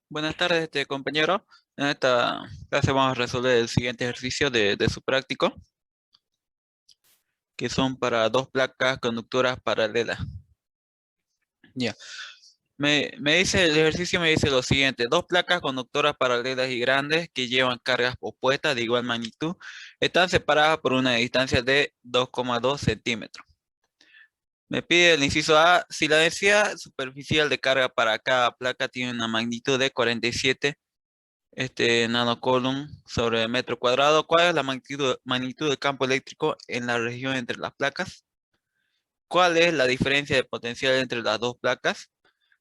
Buenas tardes, compañero. En esta clase vamos a resolver el siguiente ejercicio de su práctico, que son para dos placas conductoras paralelas. Ya. Me dice, el ejercicio me dice lo siguiente: dos placas conductoras paralelas y grandes que llevan cargas opuestas de igual magnitud están separadas por una distancia de 2,2 centímetros. Me pide el inciso A, si la densidad superficial de carga para cada placa tiene una magnitud de 47 nanocoulomb sobre metro cuadrado, ¿cuál es la magnitud del campo eléctrico en la región entre las placas? ¿Cuál es la diferencia de potencial entre las dos placas?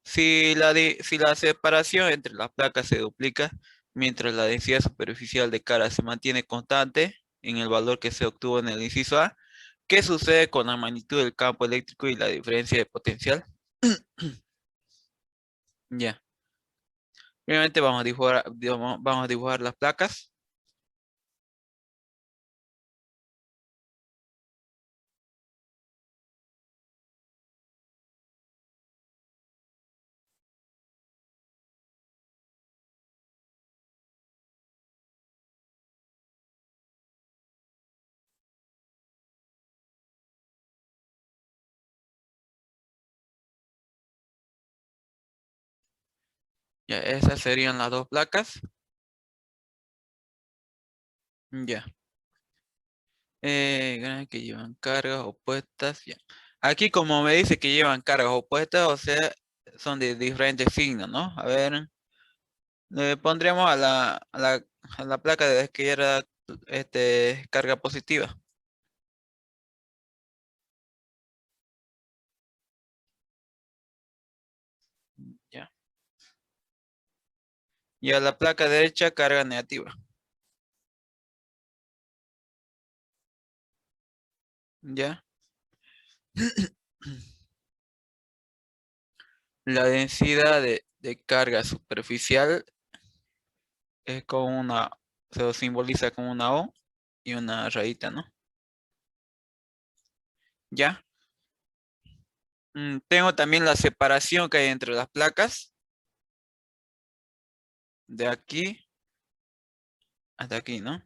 Si la separación entre las placas se duplica, mientras la densidad superficial de carga se mantiene constante en el valor que se obtuvo en el inciso A, ¿qué sucede con la magnitud del campo eléctrico y la diferencia de potencial? Ya. Primeramente vamos a dibujar las placas. Ya, esas serían las dos placas. Ya. Que llevan cargas opuestas. Ya. Aquí como me dice que llevan cargas opuestas, o sea, son de diferentes signos, ¿no? A ver, le pondremos a la placa de izquierda carga positiva. Ya. Y a la placa derecha carga negativa. Ya. La densidad de carga superficial es con se lo simboliza con una O y una rayita, ¿no? Ya. Tengo también la separación que hay entre las placas. De aquí hasta aquí, ¿no?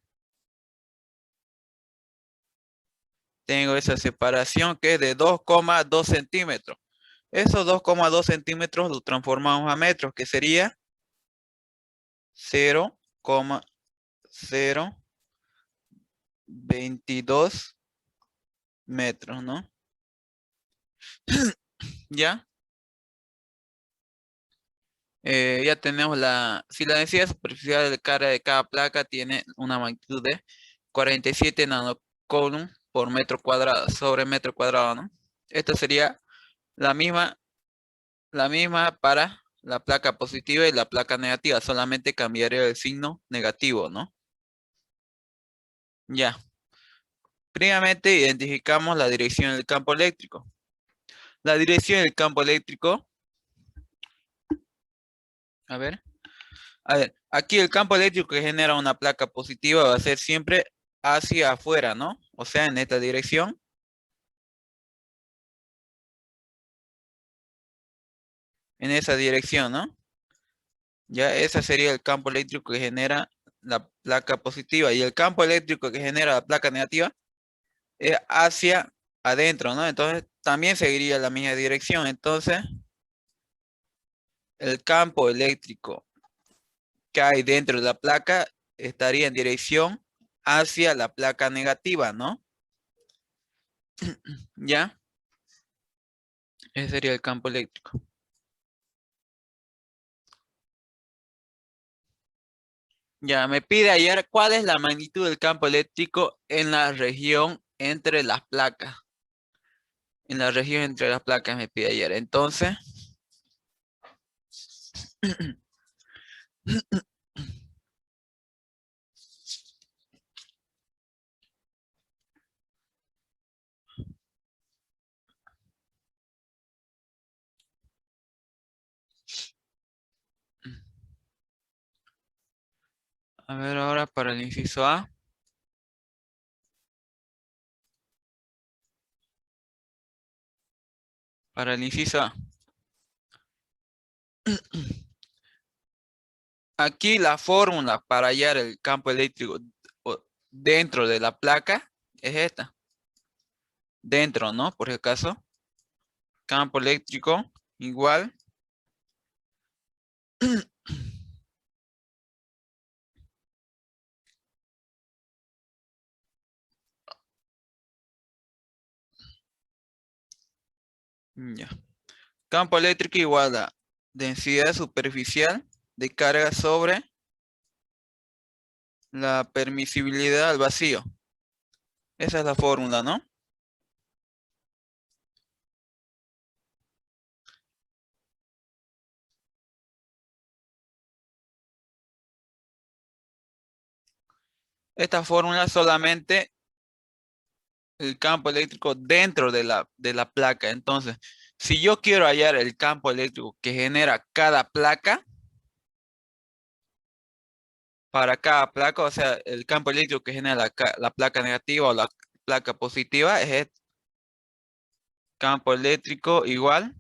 Tengo esa separación que es de 2,2 centímetros. Esos 2,2 centímetros lo transformamos a metros, que sería 0,022 metros, ¿no? ¿Ya? Ya tenemos si la densidad superficial de carga de cada placa tiene una magnitud de 47 nanocoulomb por metro cuadrado, sobre metro cuadrado, ¿no? Esta sería la misma para la placa positiva y la placa negativa, solamente cambiaría el signo negativo, ¿no? Ya. Primeramente identificamos la dirección del campo eléctrico. La dirección del campo eléctrico, a ver. A ver, aquí el campo eléctrico que genera una placa positiva va a ser siempre hacia afuera, ¿no? O sea, en esta dirección. En esa dirección, ¿no? Ya ese sería el campo eléctrico que genera la placa positiva. Y el campo eléctrico que genera la placa negativa es hacia adentro, ¿no? Entonces también seguiría la misma dirección. Entonces, el campo eléctrico que hay dentro de la placa estaría en dirección hacia la placa negativa, ¿no? ¿Ya? Ese sería el campo eléctrico. Ya, me pide hallar cuál es la magnitud del campo eléctrico en la región entre las placas. En la región entre las placas me pide hallar. Entonces, a ver ahora para el inciso A. Para el inciso A. Aquí la fórmula para hallar el campo eléctrico dentro de la placa es esta. Dentro, ¿no? Por si acaso. Campo eléctrico igual. Ya. Campo eléctrico igual a densidad superficial de carga sobre la permisibilidad al vacío. Esa es la fórmula, ¿no? Esta fórmula solamente el campo eléctrico dentro de la placa. Entonces, si yo quiero hallar el campo eléctrico que genera cada placa, para cada placa, o sea, el campo eléctrico que genera la placa negativa o la placa positiva es este campo eléctrico igual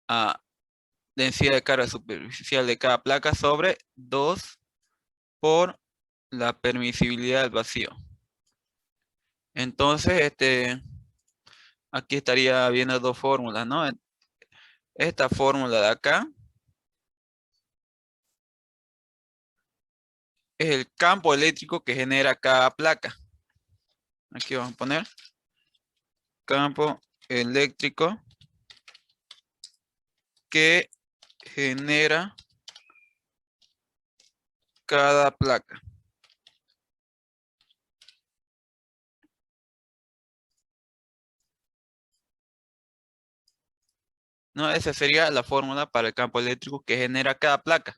a densidad de carga superficial de cada placa sobre 2 por la permisibilidad del vacío. Entonces, aquí estaría viendo dos fórmulas, ¿no? Esta fórmula de acá es el campo eléctrico que genera cada placa. Aquí vamos a poner campo eléctrico que genera cada placa. ¿No? Esa sería la fórmula para el campo eléctrico que genera cada placa.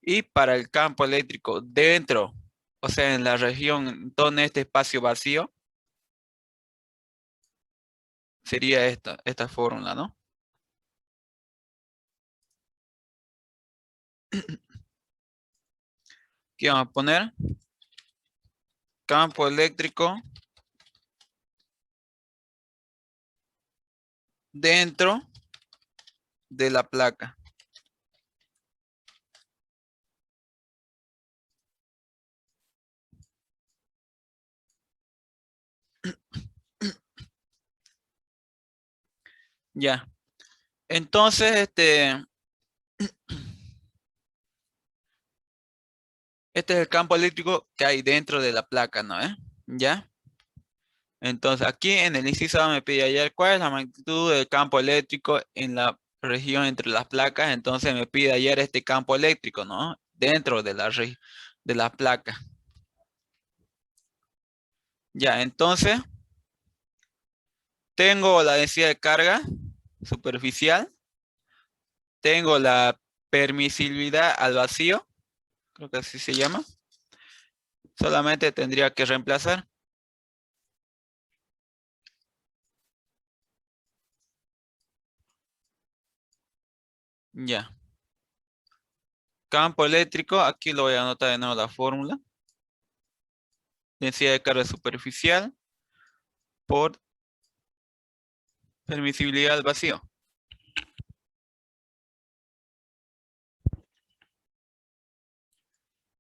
Y para el campo eléctrico dentro, o sea, en la región donde este espacio vacío, sería esta fórmula, ¿no? Aquí vamos a poner campo eléctrico dentro de la placa. Ya. Entonces, este es el campo eléctrico que hay dentro de la placa, ¿no? ¿Ya? Entonces, aquí en el inciso A me pide hallar cuál es la magnitud del campo eléctrico en la región entre las placas. Entonces, me pide hallar este campo eléctrico, ¿no? Dentro de de la placa. Ya, entonces, tengo la densidad de carga superficial. Tengo la permisibilidad al vacío. Creo que así se llama. Solamente tendría que reemplazar. Ya. Campo eléctrico, aquí lo voy a anotar de nuevo la fórmula. Densidad de carga superficial por permisibilidad al vacío.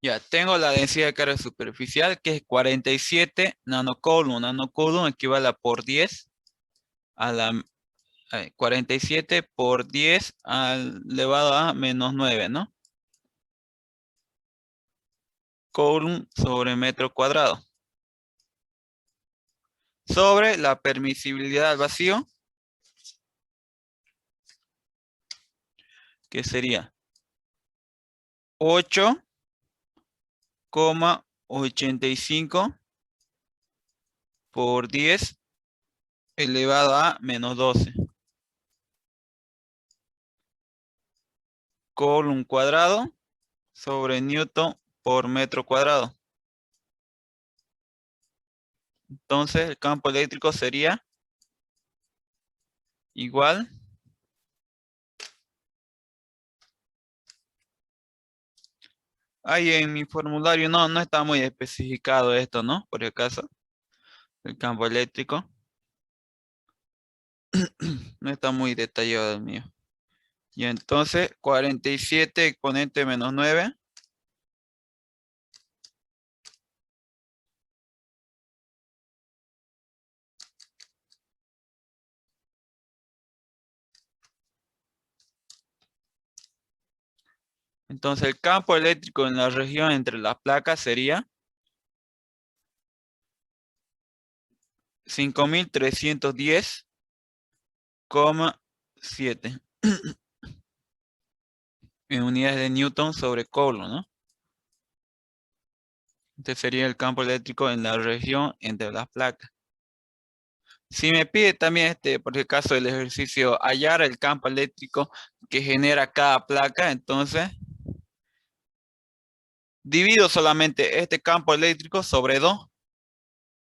Ya, tengo la densidad de carga superficial que es 47 nanocoulomb. Nanocoulomb equivale a por 10 a la 47 por 10 elevado a menos 9, ¿no? Coulomb sobre metro cuadrado. Sobre la permisibilidad al vacío, que sería 8,85 por 10 elevado a menos 12. Coulomb cuadrado sobre Newton por metro cuadrado. Entonces el campo eléctrico sería igual ahí en mi formulario no está muy especificado esto, ¿no? Por si acaso, el campo eléctrico no está muy detallado el mío. Y entonces 47 exponente menos 9. Entonces el campo eléctrico en la región entre las placas sería 5310,7 en unidades de Newton sobre Coulomb, ¿no? Este sería el campo eléctrico en la región entre las placas. Si me pide también, por el caso del ejercicio, hallar el campo eléctrico que genera cada placa, entonces divido solamente este campo eléctrico sobre 2.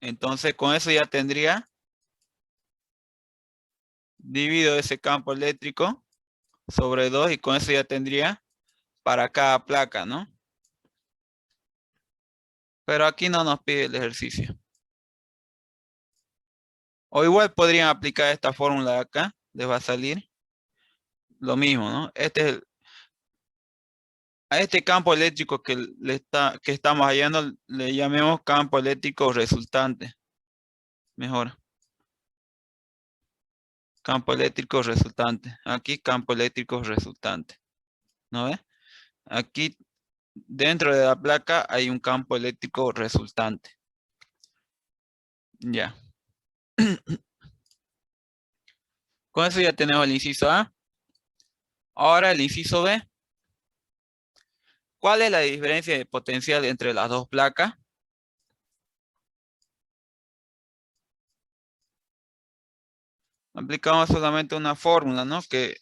Entonces con eso ya tendría, divido ese campo eléctrico sobre 2 y con eso ya tendría para cada placa, ¿no? Pero aquí no nos pide el ejercicio. O igual podrían aplicar esta fórmula de acá, les va a salir lo mismo, ¿no? A este campo eléctrico que estamos hallando le llamemos campo eléctrico resultante. Mejor. Campo eléctrico resultante. Aquí campo eléctrico resultante. ¿No ves? Aquí dentro de la placa hay un campo eléctrico resultante. Ya. Con eso ya tenemos el inciso A. Ahora el inciso B. ¿Cuál es la diferencia de potencial entre las dos placas? Aplicamos solamente una fórmula, ¿no? Que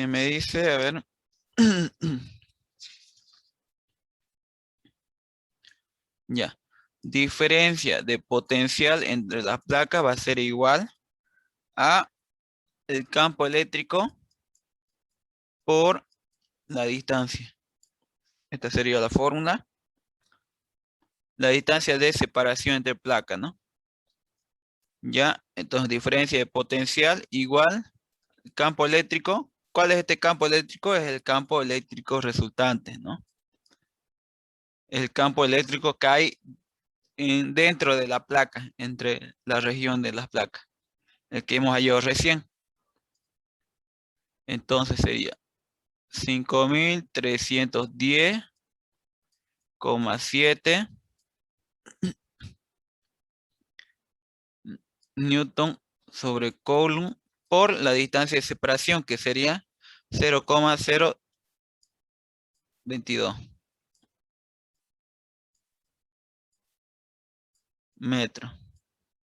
me dice, a ver. Ya. Diferencia de potencial entre las placas va a ser igual a el campo eléctrico por la distancia. Esta sería la fórmula. La distancia de separación entre placas, ¿no? Ya, entonces diferencia de potencial igual campo eléctrico. ¿Cuál es este campo eléctrico? Es el campo eléctrico resultante, ¿no? El campo eléctrico que hay dentro de la placa, entre la región de las placas, el que hemos hallado recién. Entonces sería 5310,7 newton sobre coulomb por la distancia de separación, que sería 0,022 metros.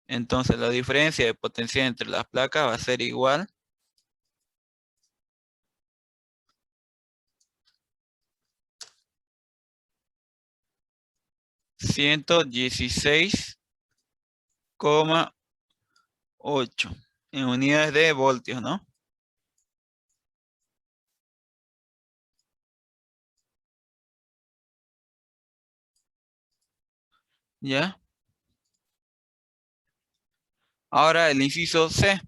Entonces la diferencia de potencial entre las placas va a ser igual a 116,8 en unidades de voltios, ¿no? ¿Ya? Ahora el inciso C.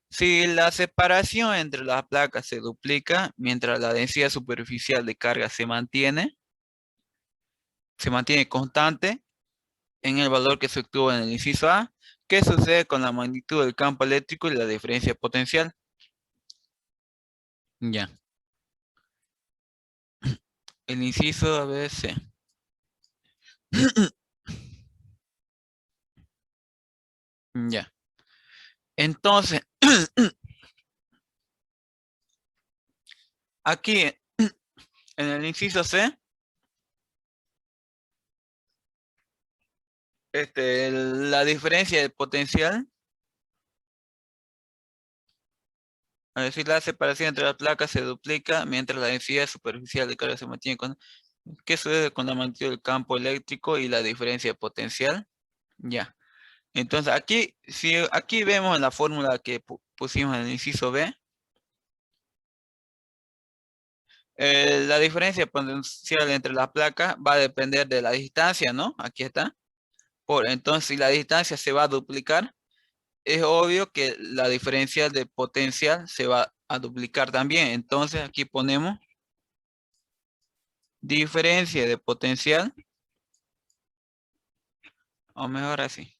Si la separación entre las placas se duplica mientras la densidad superficial de carga se mantiene constante en el valor que se obtuvo en el inciso A, ¿qué sucede con la magnitud del campo eléctrico y la diferencia potencial? Ya. El inciso ABC. Ya. Entonces, aquí en el inciso C, la diferencia de potencial, es decir, la separación entre las placas se duplica mientras la densidad superficial de carga se mantiene con... ¿Qué sucede con la magnitud del campo eléctrico y la diferencia de potencial? Ya. Entonces aquí, si aquí vemos en la fórmula que pusimos en el inciso B, la diferencia potencial entre las placas va a depender de la distancia, ¿no? Aquí está. Entonces, si la distancia se va a duplicar, es obvio que la diferencial de potencial se va a duplicar también. Entonces, aquí ponemos diferencia de potencial, o mejor así.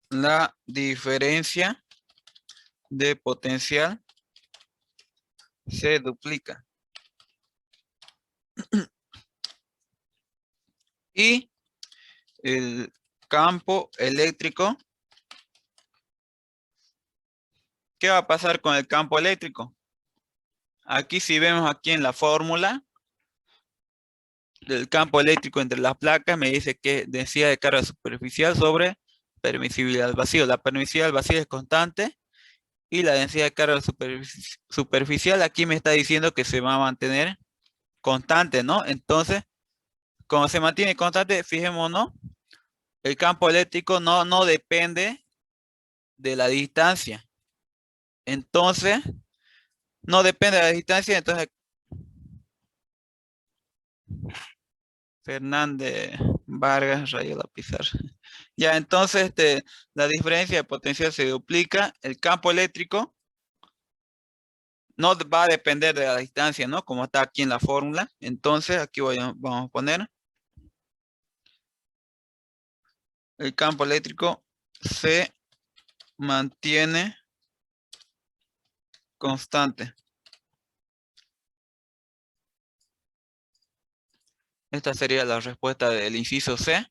La diferencia de potencial se duplica. Y el campo eléctrico, ¿qué va a pasar con el campo eléctrico? Aquí si vemos aquí en la fórmula del campo eléctrico entre las placas, me dice que densidad de carga superficial sobre permisibilidad al vacío. La permisibilidad al vacío es constante y la densidad de carga superficial aquí me está diciendo que se va a mantener constante, ¿no? Entonces, como se mantiene constante, fijémonos, el campo eléctrico no depende de la distancia. Entonces, no depende de la distancia, entonces Fernández Vargas, Rayo la pizarra. Ya, entonces la diferencia de potencial se duplica. El campo eléctrico no va a depender de la distancia, ¿no? Como está aquí en la fórmula. Entonces, aquí vamos a poner el campo eléctrico se mantiene constante. Esta sería la respuesta del inciso C.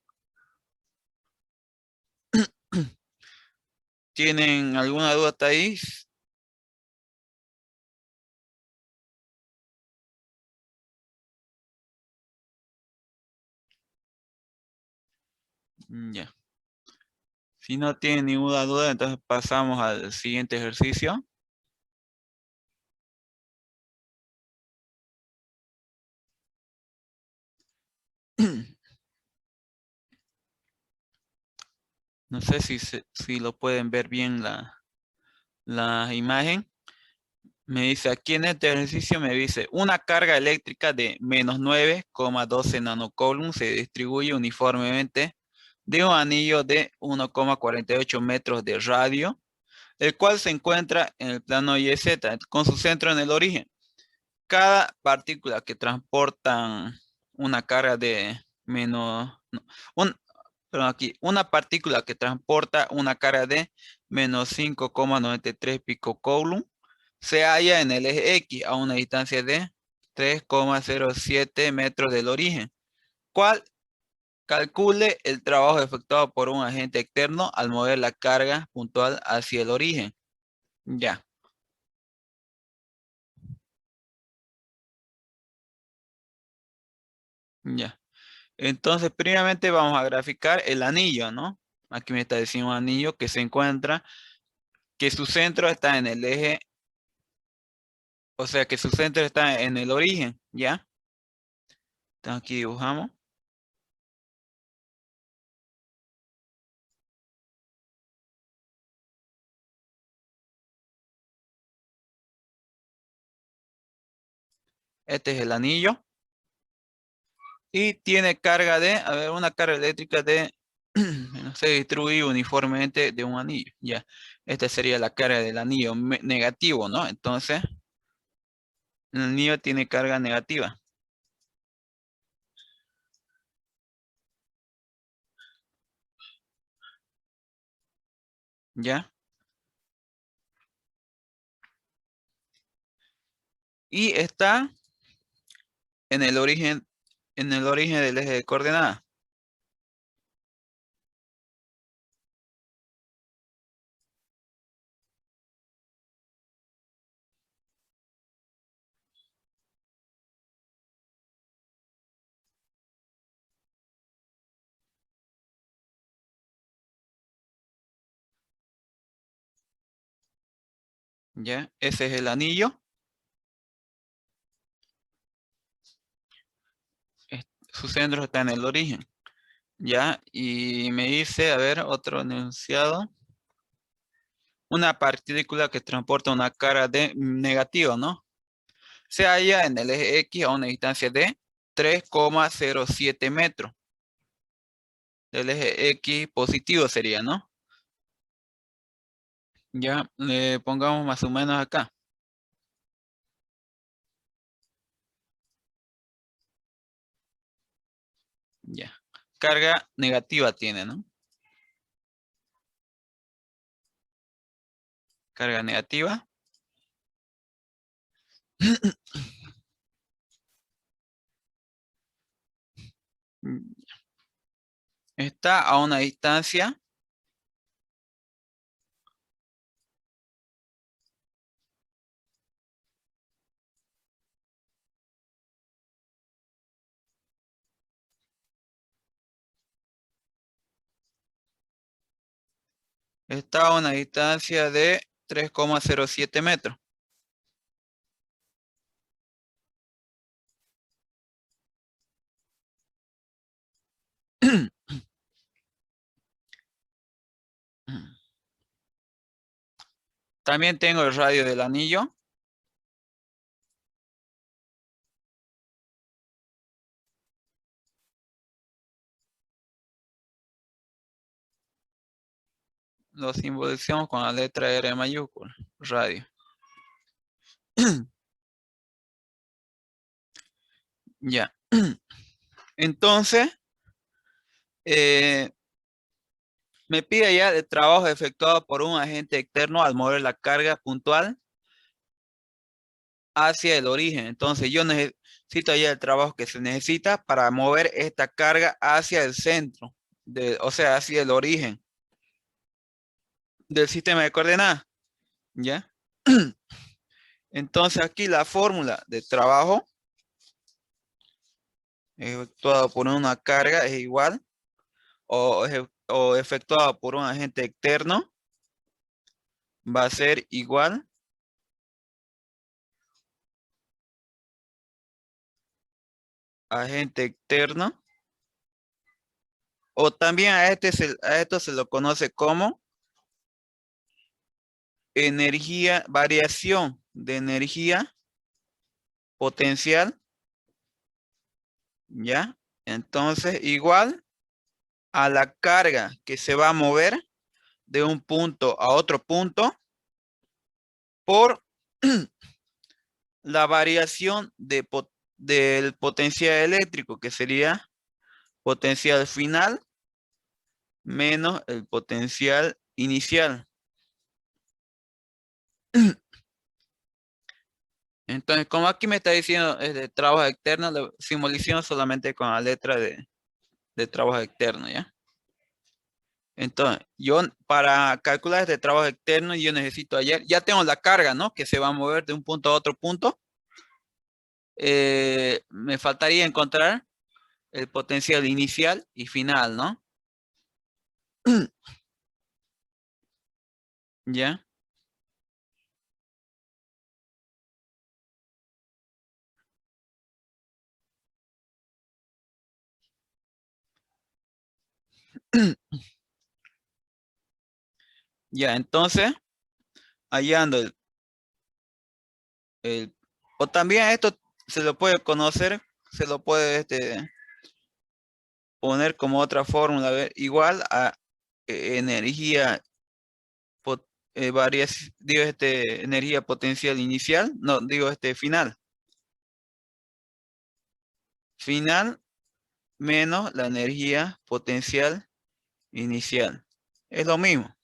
¿Tienen alguna duda hasta ahí? Ya. Si no tienen ninguna duda, entonces pasamos al siguiente ejercicio. No sé si lo pueden ver bien la imagen. Me dice, aquí en este ejercicio me dice, una carga eléctrica de menos 9,12 nanocoulombs se distribuye uniformemente de un anillo de 1,48 metros de radio, el cual se encuentra en el plano Y Z, con su centro en el origen. Cada partícula que transportan una carga de menos, no, un, perdón, aquí, una partícula que transporta una carga de menos 5,93 picocoulomb se halla en el eje X a una distancia de 3,07 metros del origen. ¿Cuál? Calcule el trabajo efectuado por un agente externo al mover la carga puntual hacia el origen. Ya, ya. Entonces, primeramente vamos a graficar el anillo, ¿no? Aquí me está diciendo un anillo que se encuentra, que su centro está en el eje, o sea, que su centro está en el origen, ¿ya? Entonces aquí dibujamos. Este es el anillo. Y tiene carga de, a ver, una carga eléctrica de, no se distribuye uniformemente de un anillo, ¿ya? Esta sería la carga del anillo negativo, ¿no? Entonces, el anillo tiene carga negativa, ¿ya? Y está en el origen del eje de coordenadas. ¿Ya? Ese es el anillo. Su centro está en el origen, ¿ya? Y me dice, a ver, otro enunciado. Una partícula que transporta una carga de negativa, ¿no? Se halla en el eje X a una distancia de 3,07 metros. El eje X positivo sería, ¿no? Ya le pongamos más o menos acá. Ya. Carga negativa tiene, ¿no? Carga negativa. Está a una distancia. Está a una distancia de 3,07 metros. También tengo el radio del anillo. Lo simbolizamos con la letra R mayúscula. Radio. Ya. Entonces, eh, me pide ya el trabajo efectuado por un agente externo al mover la carga puntual hacia el origen. Entonces, Cito ya el trabajo que se necesita para mover esta carga hacia el centro, o sea, hacia el origen del sistema de coordenadas, ¿ya? Entonces aquí la fórmula de trabajo efectuado por una carga es igual o efectuado por un agente externo va a ser igual a agente externo, o también a esto se lo conoce como energía, variación de energía potencial, ¿ya? Entonces, igual a la carga que se va a mover de un punto a otro punto por la variación del potencial eléctrico, que sería potencial final menos el potencial inicial. Entonces, como aquí me está diciendo de trabajo externo, lo simbolizo solamente con la letra de trabajo externo, ¿ya? Entonces, yo para calcular este trabajo externo, yo necesito ayer, ya tengo la carga, ¿no? Que se va a mover de un punto a otro punto. Me faltaría encontrar el potencial inicial y final, ¿no? ¿Ya? Ya, entonces, hallando el- o también esto se lo puede conocer, se lo puede poner como otra fórmula, a ver, igual a energía, digo energía potencial inicial, no, digo final. Final menos la energía potencial inicial. Es lo mismo.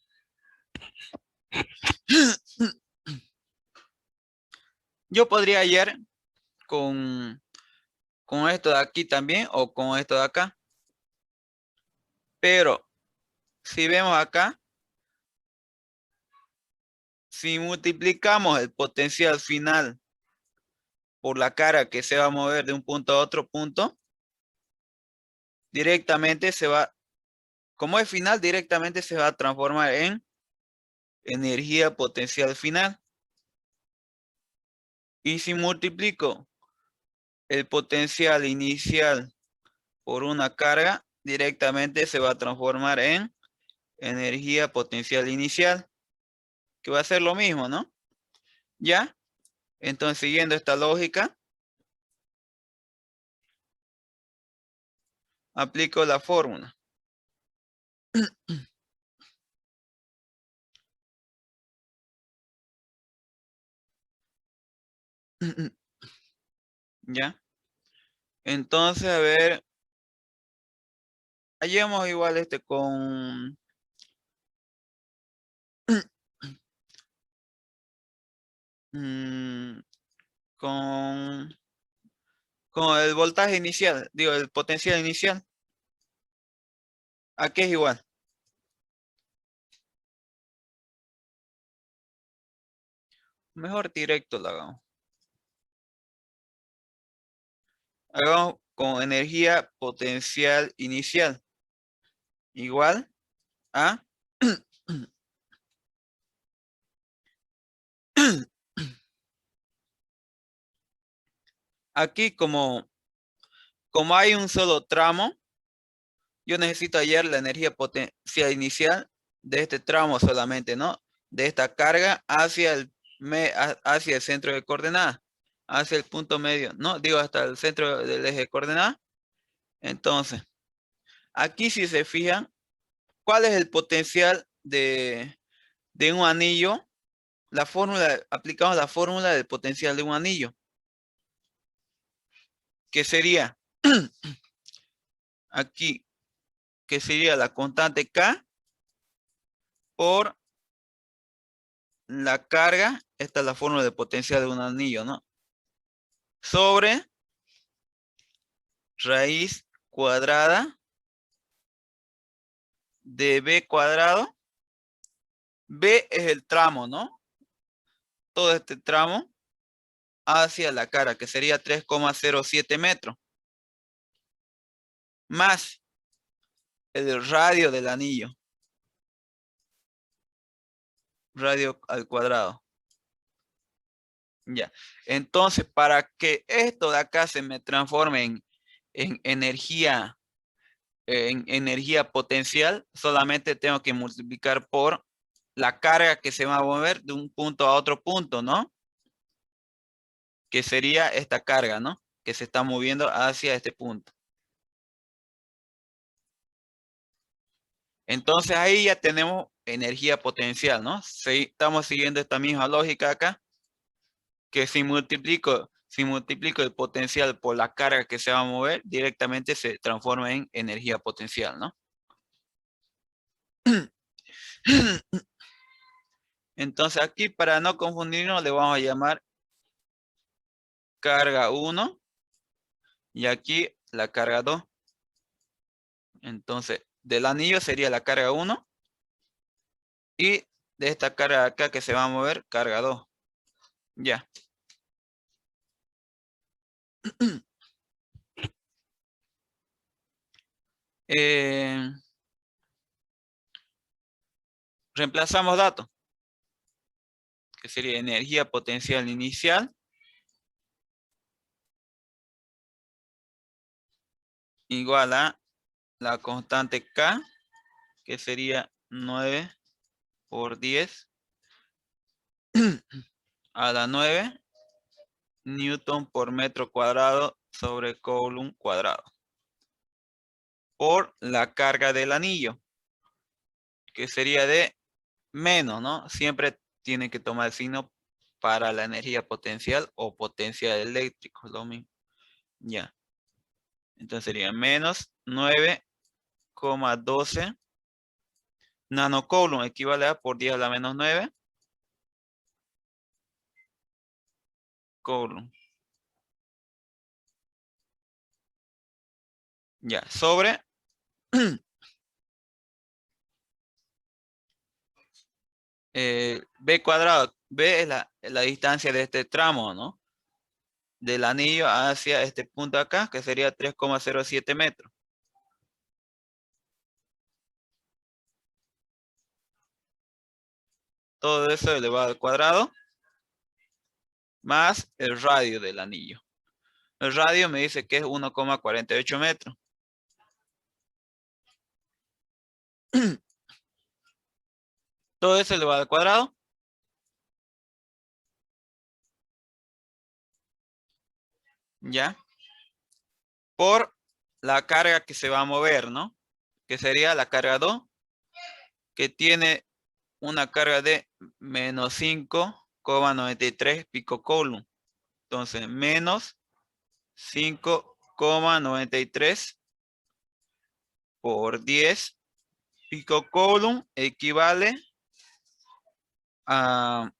Yo podría hallar con, con esto de aquí también o con esto de acá. Pero si vemos acá, si multiplicamos el potencial final por la carga que se va a mover de un punto a otro punto, directamente se va, como es final, directamente se va a transformar en energía potencial final. Y si multiplico el potencial inicial por una carga, directamente se va a transformar en energía potencial inicial, que va a ser lo mismo, ¿no? ¿Ya? Entonces, siguiendo esta lógica, aplico la fórmula. ¿Ya? Entonces, a ver, hallemos igual mm, con, con el voltaje inicial, digo, el potencial inicial. Aquí es igual. Mejor directo lo hagamos. Hagamos con energía potencial inicial. Igual a aquí como hay un solo tramo, yo necesito hallar la energía potencial inicial de este tramo solamente, ¿no? De esta carga hacia el centro de coordenadas, hacia el punto medio, ¿no? Digo, hasta el centro del eje de coordenadas. Entonces, aquí si se fijan, ¿cuál es el potencial de un anillo? Aplicamos la fórmula del potencial de un anillo, que sería aquí, que sería la constante K por la carga, esta es la fórmula de potencial de un anillo, ¿no? Sobre raíz cuadrada de b cuadrado. B es el tramo, ¿no? Todo este tramo hacia la cara, que sería 3,07 metros. Más el radio del anillo. Radio al cuadrado. Ya. Entonces, para que esto de acá se me transforme en energía potencial, solamente tengo que multiplicar por la carga que se va a mover de un punto a otro punto, ¿no? Que sería esta carga, ¿no? Que se está moviendo hacia este punto. Entonces ahí ya tenemos energía potencial, ¿no? Estamos siguiendo esta misma lógica acá, que si multiplico el potencial por la carga que se va a mover, directamente se transforma en energía potencial, ¿no? Entonces aquí, para no confundirnos, le vamos a llamar carga 1 y aquí la carga 2. Entonces, del anillo sería la carga 1 y de esta carga acá que se va a mover, carga 2. Ya. Eh, reemplazamos datos, que sería energía potencial inicial igual a la constante K, que sería 9 por 10 a la 9 newton por metro cuadrado sobre coulomb cuadrado. Por la carga del anillo, que sería de menos, ¿no? Siempre tiene que tomar el signo para la energía potencial o potencial eléctrico, lo mismo. Ya. Entonces sería menos 9,12 nanocoulomb, equivale a por 10 a la menos 9 coulomb. Ya, sobre B cuadrado. B es la distancia de este tramo, ¿no? Del anillo hacia este punto acá, que sería 3,07 metros. Todo eso elevado al cuadrado, más el radio del anillo. El radio me dice que es 1,48 metros. Todo eso elevado al cuadrado. Ya. Por la carga que se va a mover, ¿no? Que sería la carga 2, que tiene una carga de menos 5,93 picocoulomb. Entonces, menos 5,93 por 10 picocoulomb equivale a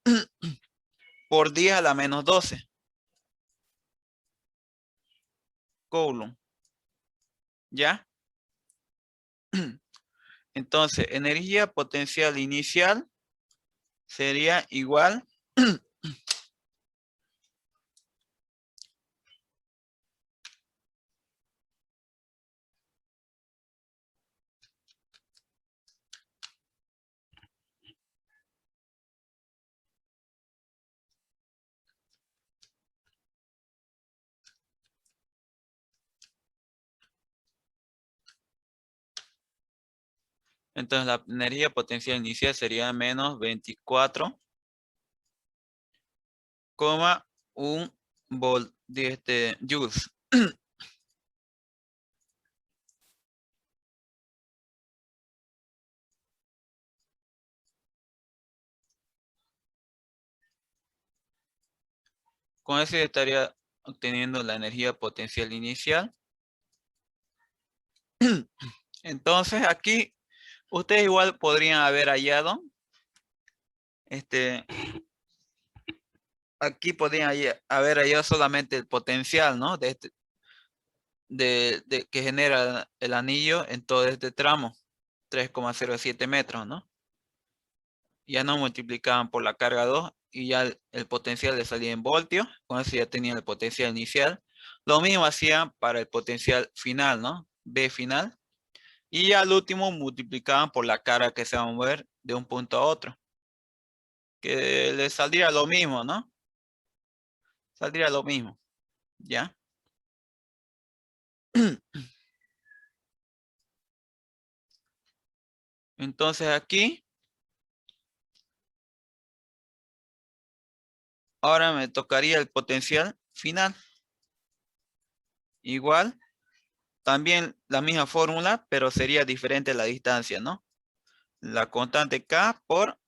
por 10 a la menos 12 coulomb. ¿Ya? Entonces, energía potencial inicial sería igual entonces la energía potencial inicial sería menos 24,1 volt de joules. Con eso estaría obteniendo la energía potencial inicial. Entonces aquí ustedes igual podrían haber hallado, aquí podrían haber hallado solamente el potencial, ¿no? que genera el anillo en todo este tramo, 3,07 metros, ¿no? Ya no multiplicaban por la carga 2 y ya el potencial le salía en voltios, con eso ya tenían el potencial inicial. Lo mismo hacían para el potencial final, ¿no? B final. Y al último multiplicaban por la carga que se va a mover de un punto a otro, que le saldría lo mismo, ¿no? Saldría lo mismo, ¿ya? Entonces aquí, ahora me tocaría el potencial final. Igual, también la misma fórmula, pero sería diferente la distancia, ¿no? La constante K por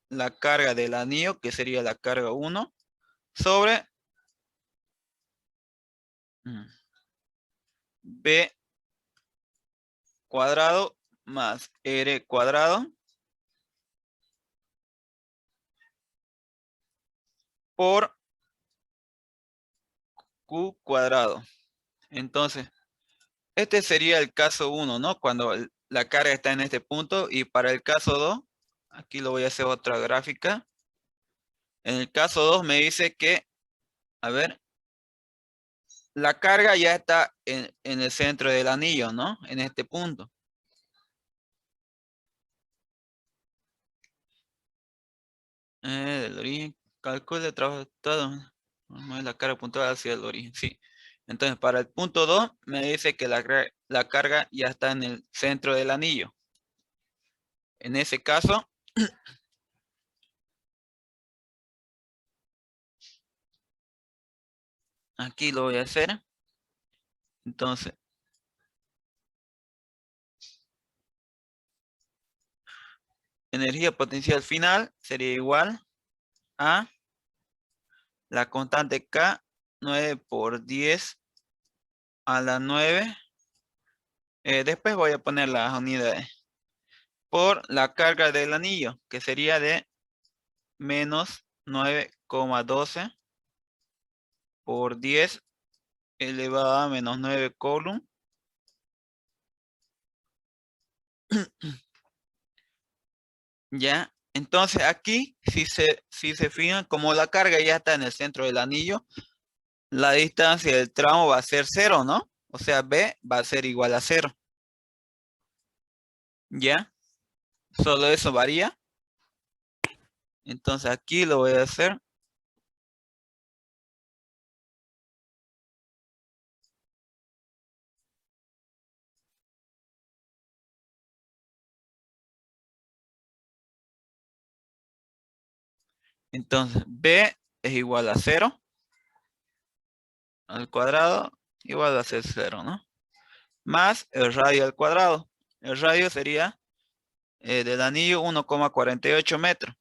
la carga del anillo, que sería la carga 1, sobre B cuadrado más R cuadrado por Q cuadrado. Entonces, este sería el caso 1, ¿no? Cuando la carga está en este punto. Y para el caso 2, aquí lo voy a hacer otra gráfica. En el caso 2 me dice que, a ver, la carga ya está en el centro del anillo, ¿no? En este punto. Del origen, calcula el trabajo de todo. La carga puntual hacia el origen, sí. Entonces, para el punto 2 me dice que la carga ya está en el centro del anillo. En ese caso, aquí lo voy a hacer. Entonces, energía potencial final sería igual a la constante K, 9 por 10 a la 9. Después voy a poner las unidades. Por la carga del anillo, que sería de menos 9,12 por 10 elevado a menos 9 coulomb. Ya, entonces aquí, si se fijan, como la carga ya está en el centro del anillo, la distancia del tramo va a ser 0, ¿no? O sea, B va a ser igual a 0. ¿Ya? Solo eso varía. Entonces aquí lo voy a hacer. Entonces B es igual a 0 al cuadrado, igual a ser 0, ¿no? Más el radio al cuadrado. El radio sería del anillo 1,48 metros.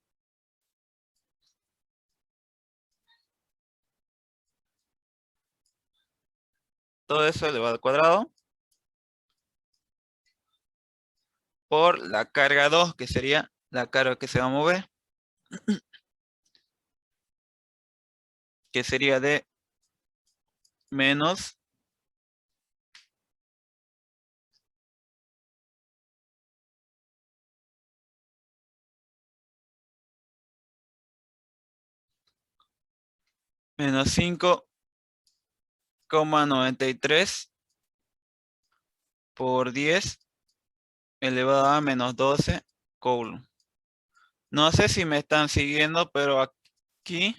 Todo eso elevado al cuadrado por la carga 2, que sería la carga que se va a mover, que sería de menos menos 5,93 por 10 elevado a menos 12 coulomb. No sé si me están siguiendo, pero aquí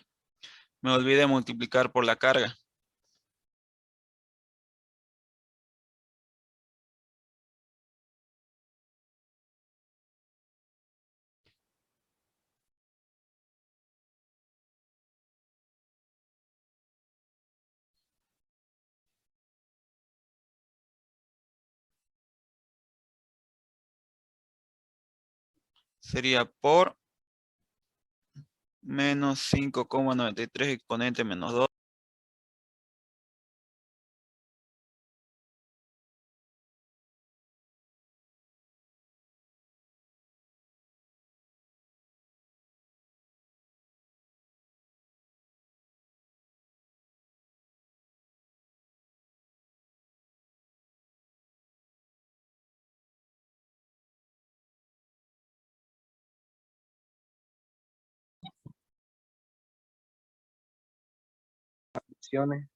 me olvidé multiplicar por la carga. Sería por menos 5,93 exponente menos 2. opciones.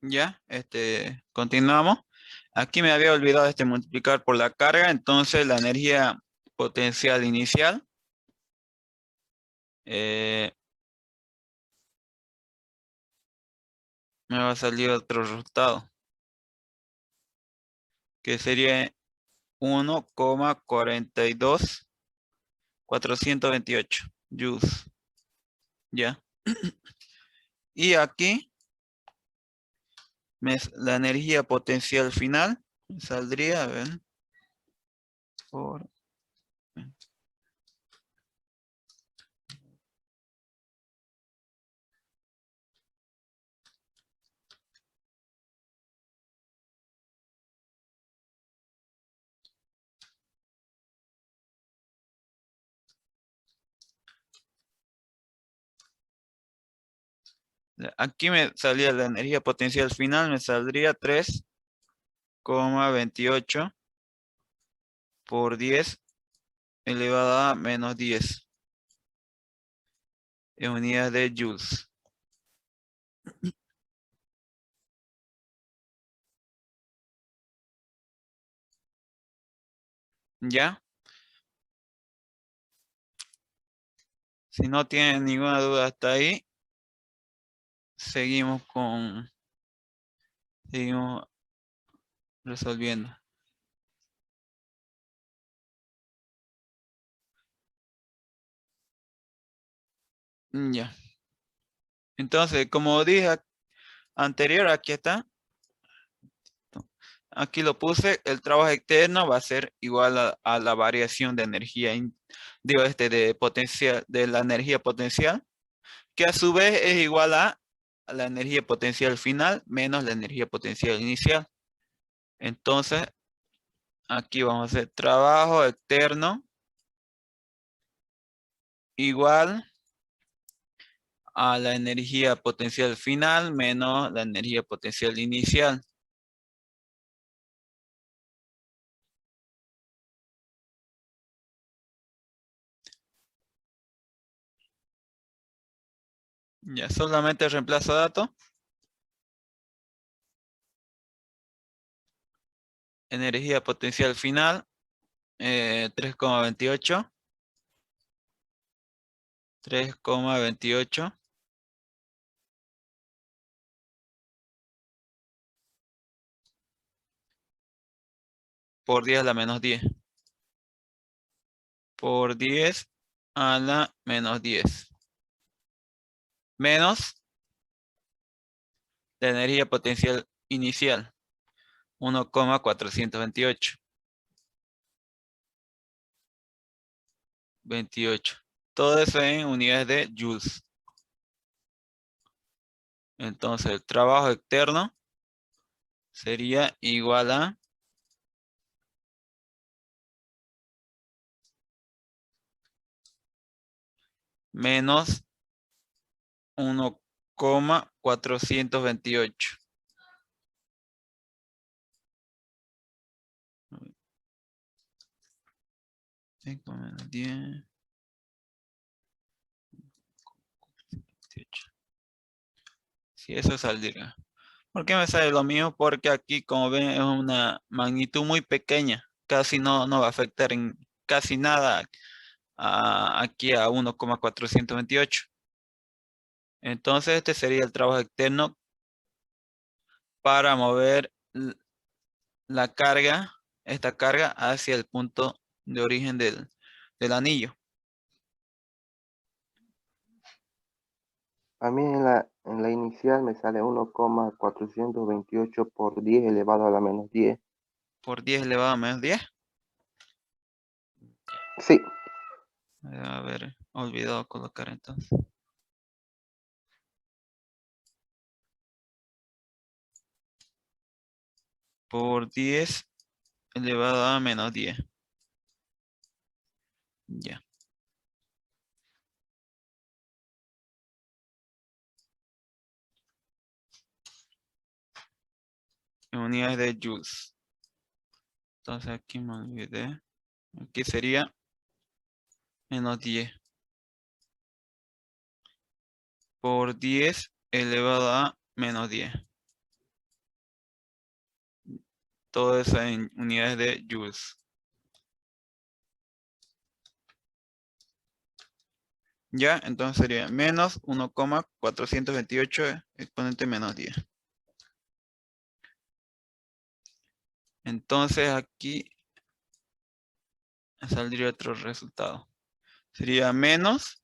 Ya, continuamos. Aquí me había olvidado multiplicar por la carga, entonces la energía potencial inicial eh, me va a salir otro resultado, que sería 1,42428 joules. Ya. Y aquí la energía potencial final me saldría, a ver, por aquí me salía la energía potencial final, me saldría 3,28 por 10 elevado a menos 10 en unidades de joules. ¿Ya? Si no tienen ninguna duda hasta ahí, seguimos resolviendo. Ya. Entonces, como dije anterior, aquí está. Aquí lo puse, el trabajo externo va a ser igual a la variación de energía, de potencial, de la energía potencial, que a su vez es igual a la energía potencial final menos la energía potencial inicial. Entonces, aquí vamos a hacer trabajo externo igual a la energía potencial final menos la energía potencial inicial. Ya, solamente reemplazo datos. Energía potencial final, 3,28. 3,28 por 10 a la menos 10. Por 10 a la menos 10. Menos la energía potencial inicial. 1,428. 28. Todo eso en unidades de joules. Entonces el trabajo externo sería igual a menos 1,428. 5 menos 10. 28. Si eso saldría. ¿Por qué me sale lo mismo? Porque aquí, como ven, es una magnitud muy pequeña. Casi no va a afectar en casi nada aquí a 1,428. Entonces, este sería el trabajo externo para mover la carga, esta carga, hacia el punto de origen del anillo. A mí en la inicial me sale 1,428 por 10 elevado a la menos 10. Por 10 elevado a menos 10. Sí, A ver, olvidado colocar entonces. Por 10 elevado a menos 10. Ya. En unidades de joules. Entonces aquí me olvidé. Aquí sería menos 10. Por 10 elevado a menos 10. Todo eso en unidades de joules. Ya, entonces sería menos 1,428 exponente menos 10. Entonces aquí saldría otro resultado. Sería menos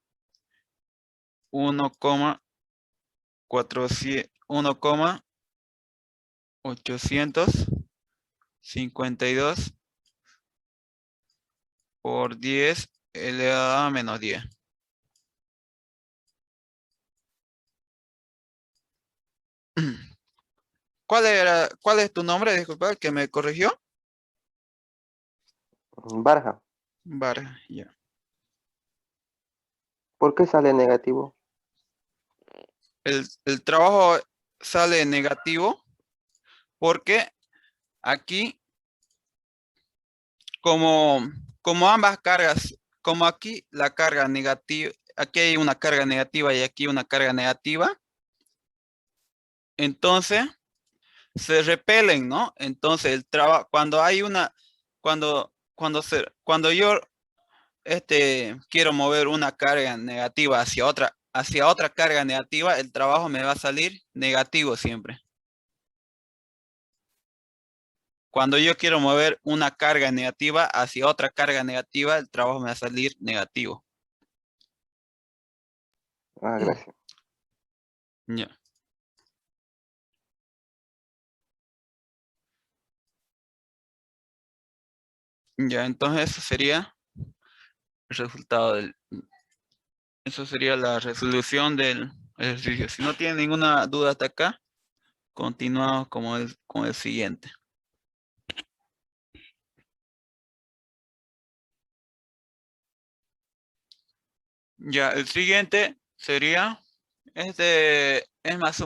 1,852 por 10 elevado a menos 10. ¿Cuál es tu nombre? Disculpa, el que me corrigió. Barja. Vargas, ya. ¿Por qué sale negativo? El trabajo sale negativo porque aquí, como ambas cargas, como aquí la carga negativa, aquí hay una carga negativa y aquí una carga negativa, entonces se repelen, ¿no? Entonces el trabajo, cuando hay una, cuando yo quiero mover una carga negativa hacia otra carga negativa, el trabajo me va a salir negativo siempre. Cuando yo quiero mover una carga negativa hacia otra carga negativa, el trabajo me va a salir negativo. Ah, gracias. Ya, ya, entonces eso sería el resultado eso sería la resolución del ejercicio. Si no tiene ninguna duda hasta acá, continuamos con el siguiente. Ya, el siguiente sería, es más